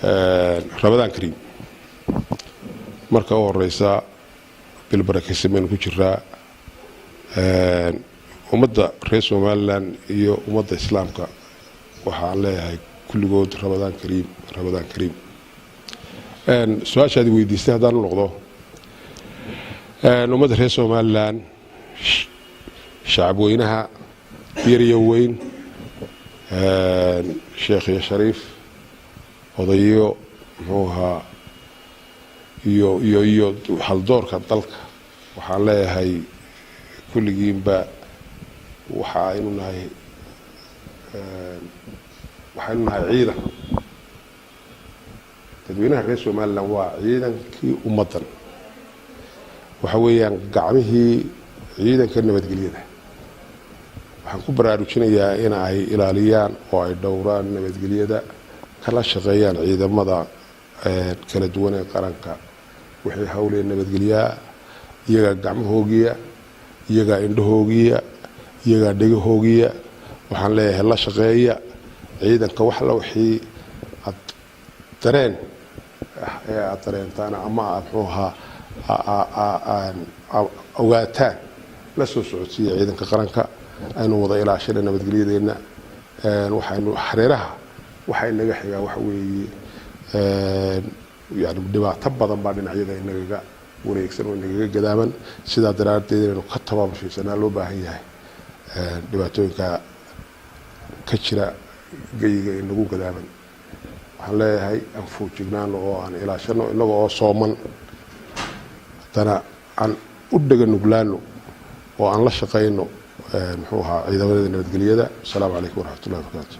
رمضان كريم marka horeysa bil barakeysan ku jira ummadda reer Soomaaliland iyo ummadda Islaamka waxaan leeyahay kulligood Ramadan Kariim su'aashaadi weydiistay hadaan noqdo ummadda reer Soomaaliland shacab weynaha yariyo weyn Sheekh Shariif odayo ruuha iyo hal doorka dalka waxaan leeyahay kulligiinba waxaanu nahay ciidan dadweynaha reer Soomaaliland waa ciidankii ummadan waxa weeyaan gacmihii ciidanka nabadgelyada waxaan ku baraarujinayaa in ay ilaaliyaan oo ay dhowraan nabadgelyada kala shaqeeyaan ciidamada kala duwan ee qaranka wixii hawleen nabadgelyaa iyaga gacmahoogiya iyaga indhahoogiya iyaga dhagahoogiya waxaan leeyahay la shaqeeya ciidanka wax la wixii dareentaan ama ruuha ogaataan la soo socodsiiya ciidanka qaranka aynu wada ilaashada nabadgelyadeena waxaanu xareeraha waxa inaga xigaa wax weeye يعني dhibaato badan baa dhinacyada inaga wareegsan oo inaga gadaaman sida daraadeed inuu ka tabaabashaysanaa loo baahan yahay dhibaatooyinka ka jira gayiga inagu gadaaman waxaan leeyahay aan fuujignaan oo aan ilaashano inaga oo sooman tana aan u dhaga nuglaano oo aan la shaqeyno muxuu ahaa ciidamada nabadgelyada. Assalaamu calaykum waraxmatullaahi wabarakaatuh.